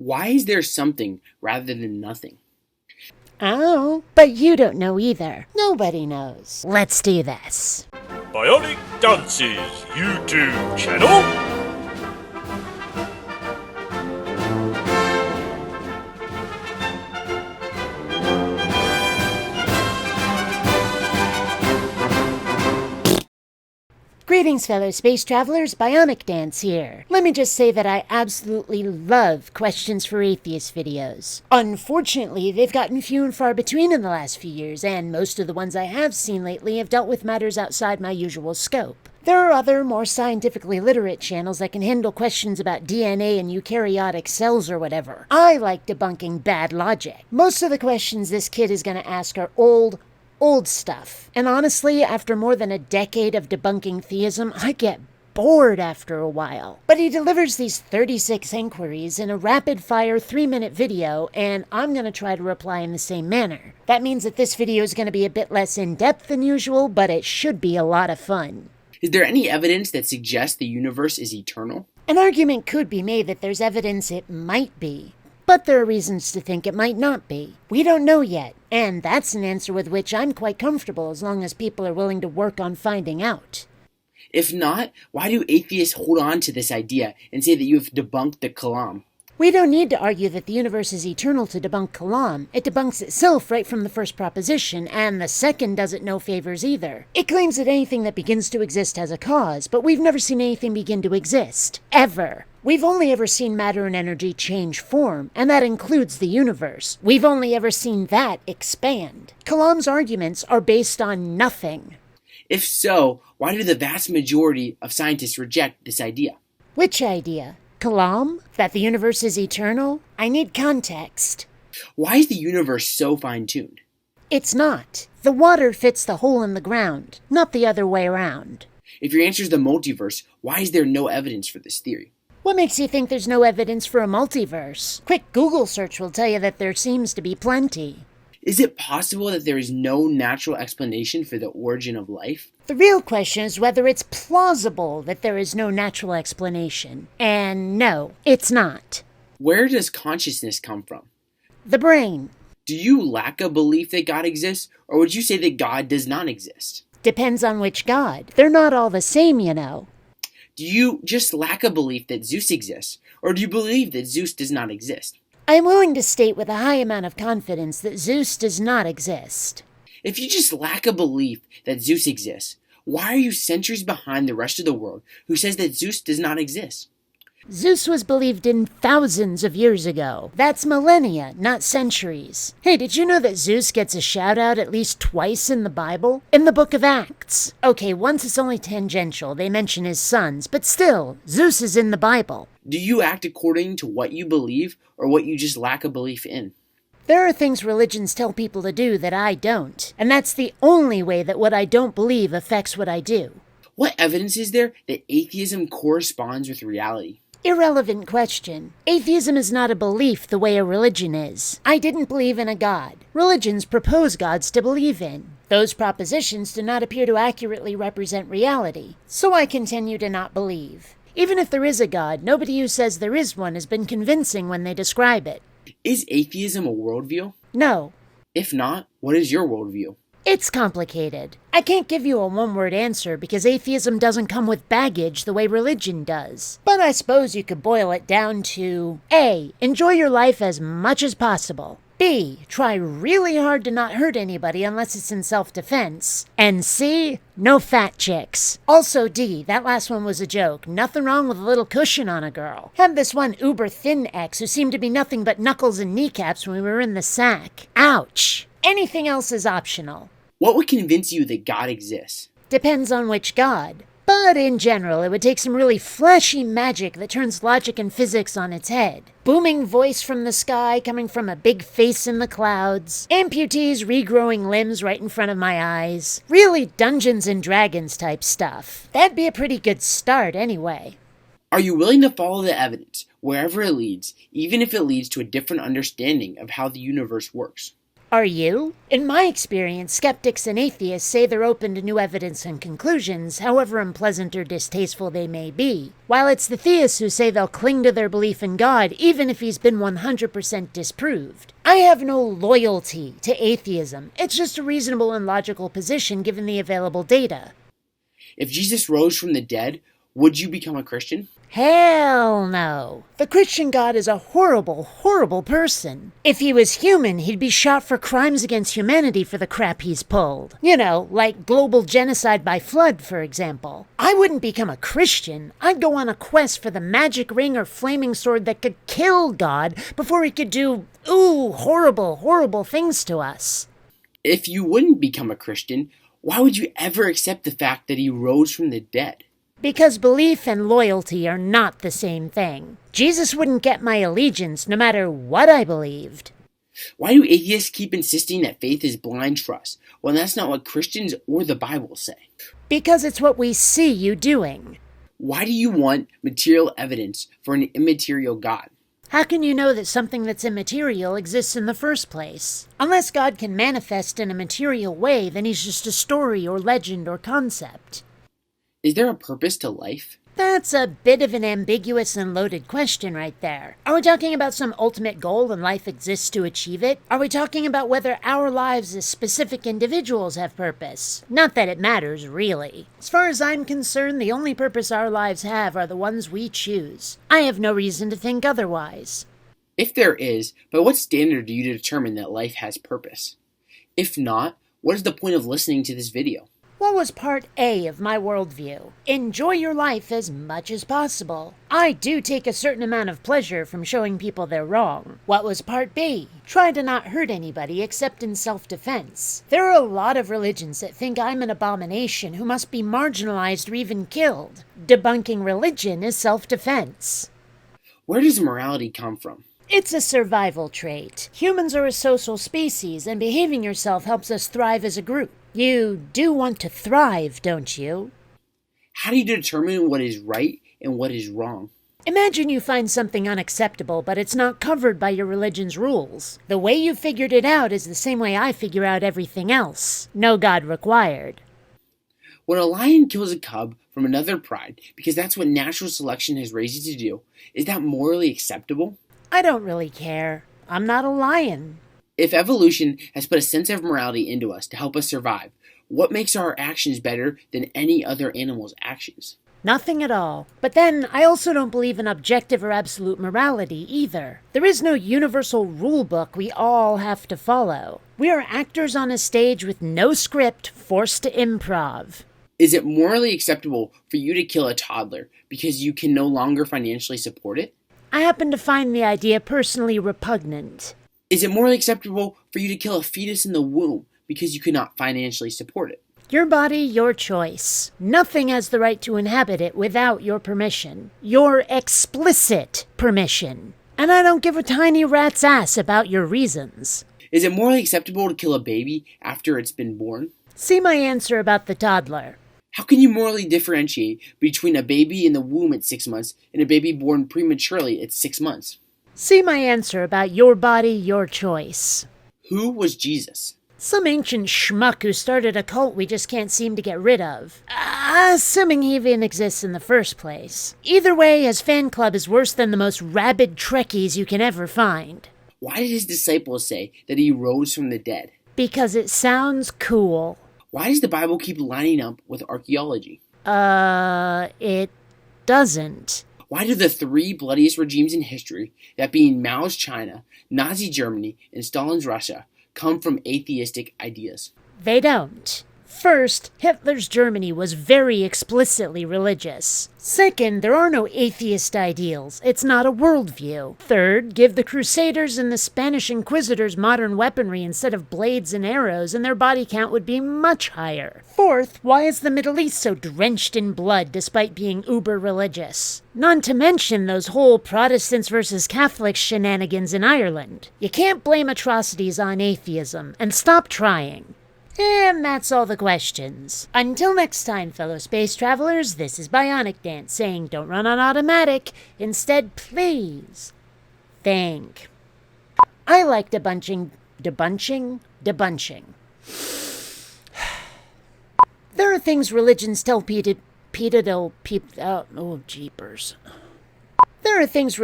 Why is there something rather than nothing? Oh, but you don't know either. Nobody knows. Let's do this. BionicDance's YouTube channel. Greetings, fellow space travelers. BionicDance here. Let me just say that I absolutely love Questions for Atheists videos. Unfortunately, they've gotten few and far between in the last few years, and most of the ones I have seen lately have dealt with matters outside my usual scope. There are other, more scientifically literate channels that can handle questions about DNA and eukaryotic cells or whatever. I like debunking bad logic. Most of the questions this kid is going to ask are old stuff. And honestly, after more than a decade of debunking theism, I get bored after a while. But he delivers these 36 inquiries in a rapid-fire 3-minute video, and I'm going to try to reply in the same manner. That means that this video is going to be a bit less in-depth than usual, but it should be a lot of fun. Is there any evidence that suggests the universe is eternal? An argument could be made that there's evidence it might be. But there are reasons to think it might not be. We don't know yet, and that's an answer with which I'm quite comfortable as long as people are willing to work on finding out. If not, why do atheists hold on to this idea and say that you have debunked the Kalam? We don't need to argue that the universe is eternal to debunk Kalam. It debunks itself right from the first proposition, and the second does it no favors either. It claims that anything that begins to exist has a cause, but we've never seen anything begin to exist. Ever. We've only ever seen matter and energy change form, and that includes the universe. We've only ever seen that expand. Kalam's arguments are based on nothing. If so, why do the vast majority of scientists reject this idea? Which idea? Kalam? That the universe is eternal? I need context. Why is the universe so fine-tuned? It's not. The water fits the hole in the ground, not the other way around. If your answer is the multiverse, why is there no evidence for this theory? What makes you think there's no evidence for a multiverse? Quick Google search will tell you that there seems to be plenty. Is it possible that there is no natural explanation for the origin of life? The real question is whether it's plausible that there is no natural explanation. And no, it's not. Where does consciousness come from? The brain. Do you lack a belief that God exists, or would you say that God does not exist? Depends on which God. They're not all the same, you know. Do you just lack a belief that Zeus exists, or do you believe that Zeus does not exist? I am willing to state with a high amount of confidence that Zeus does not exist. If you just lack a belief that Zeus exists, why are you centuries behind the rest of the world who says that Zeus does not exist? Zeus was believed in thousands of years ago. That's millennia, not centuries. Hey, did you know that Zeus gets a shout out at least twice in the Bible? In the book of Acts. Okay, once it's only tangential, they mention his sons, but still, Zeus is in the Bible. Do you act according to what you believe, or what you just lack a belief in? There are things religions tell people to do that I don't, and that's the only way that what I don't believe affects what I do. What evidence is there that atheism corresponds with reality? Irrelevant question. Atheism is not a belief the way a religion is. I didn't believe in a god. Religions propose gods to believe in. Those propositions do not appear to accurately represent reality, so I continue to not believe. Even if there is a god, nobody who says there is one has been convincing when they describe it. Is atheism a worldview? No. If not, what is your worldview? It's complicated. I can't give you a one-word answer because atheism doesn't come with baggage the way religion does. But I suppose you could boil it down to A. Enjoy your life as much as possible. B. Try really hard to not hurt anybody unless it's in self-defense. And C. No fat chicks. Also D. That last one was a joke. Nothing wrong with a little cushion on a girl. Had this one uber-thin ex who seemed to be nothing but knuckles and kneecaps when we were in the sack. Ouch. Anything else is optional. What would convince you that God exists? Depends on which god. But in general, it would take some really flashy magic that turns logic and physics on its head. Booming voice from the sky coming from a big face in the clouds. Amputees regrowing limbs right in front of my eyes. Really Dungeons and Dragons type stuff. That'd be a pretty good start anyway. Are you willing to follow the evidence, wherever it leads, even if it leads to a different understanding of how the universe works? Are you? In my experience, skeptics and atheists say they're open to new evidence and conclusions, however unpleasant or distasteful they may be, while it's the theists who say they'll cling to their belief in God even if he's been 100% disproved. I have no loyalty to atheism. It's just a reasonable and logical position given the available data. If Jesus rose from the dead, would you become a Christian? Hell no. The Christian God is a horrible, horrible person. If he was human, he'd be shot for crimes against humanity for the crap he's pulled. You know, like global genocide by flood, for example. I wouldn't become a Christian. I'd go on a quest for the magic ring or flaming sword that could kill God before he could do, horrible, horrible things to us. If you wouldn't become a Christian, why would you ever accept the fact that he rose from the dead? Because belief and loyalty are not the same thing. Jesus wouldn't get my allegiance no matter what I believed. Why do atheists keep insisting that faith is blind trust, when that's not what Christians or the Bible say? Because it's what we see you doing. Why do you want material evidence for an immaterial God? How can you know that something that's immaterial exists in the first place? Unless God can manifest in a material way, then he's just a story or legend or concept. Is there a purpose to life? That's a bit of an ambiguous and loaded question right there. Are we talking about some ultimate goal and life exists to achieve it? Are we talking about whether our lives as specific individuals have purpose? Not that it matters, really. As far as I'm concerned, the only purpose our lives have are the ones we choose. I have no reason to think otherwise. If there is, by what standard do you determine that life has purpose? If not, what is the point of listening to this video? What was part A of my worldview? Enjoy your life as much as possible. I do take a certain amount of pleasure from showing people they're wrong. What was part B? Try to not hurt anybody except in self-defense. There are a lot of religions that think I'm an abomination who must be marginalized or even killed. Debunking religion is self-defense. Where does morality come from? It's a survival trait. Humans are a social species, and behaving yourself helps us thrive as a group. You do want to thrive, don't you? How do you determine what is right and what is wrong? Imagine you find something unacceptable, but it's not covered by your religion's rules. The way you figured it out is the same way I figure out everything else. No God required. When a lion kills a cub from another pride, because that's what natural selection has raised it to do, is that morally acceptable? I don't really care. I'm not a lion. If evolution has put a sense of morality into us to help us survive, what makes our actions better than any other animal's actions? Nothing at all. But then, I also don't believe in objective or absolute morality either. There is no universal rule book we all have to follow. We are actors on a stage with no script, forced to improv. Is it morally acceptable for you to kill a toddler because you can no longer financially support it? I happen to find the idea personally repugnant. Is it morally acceptable for you to kill a fetus in the womb because you could not financially support it? Your body, your choice. Nothing has the right to inhabit it without your permission. Your explicit permission. And I don't give a tiny rat's ass about your reasons. Is it morally acceptable to kill a baby after it's been born? See my answer about the toddler. How can you morally differentiate between a baby in the womb at 6 months and a baby born prematurely at 6 months? See my answer about your body, your choice. Who was Jesus? Some ancient schmuck who started a cult we just can't seem to get rid of. Assuming he even exists in the first place. Either way, his fan club is worse than the most rabid Trekkies you can ever find. Why did his disciples say that he rose from the dead? Because it sounds cool. Why does the Bible keep lining up with archaeology? It doesn't. Why do the three bloodiest regimes in history, that being Mao's China, Nazi Germany, and Stalin's Russia, come from atheistic ideas? They don't. First, Hitler's Germany was very explicitly religious. Second, there are no atheist ideals. It's not a worldview. Third, give the Crusaders and the Spanish Inquisitors modern weaponry instead of blades and arrows, and their body count would be much higher. Fourth, why is the Middle East so drenched in blood despite being uber-religious? None to mention those whole Protestants versus Catholics shenanigans in Ireland. You can't blame atrocities on atheism, and stop trying. And that's all the questions. Until next time, fellow space travelers, this is BionicDance saying don't run on automatic. Instead, please think. I like debunking Debunching. There are things religions tell jeepers. There are things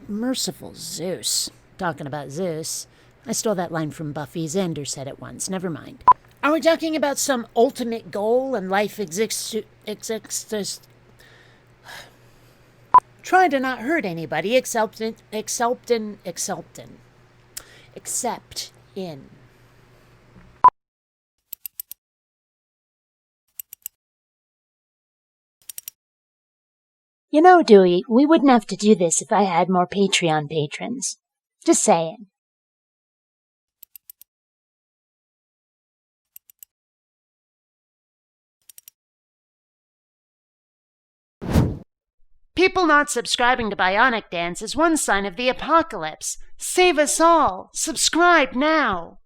merciful Zeus. Talking about Zeus. I stole that line from Buffy. Xander said it once. Never mind. Are we talking about some ultimate goal and life exists? Try to not hurt anybody except in. You know, Dewey, we wouldn't have to do this if I had more Patreon patrons. Just saying. People not subscribing to BionicDance is one sign of the apocalypse. Save us all. Subscribe now.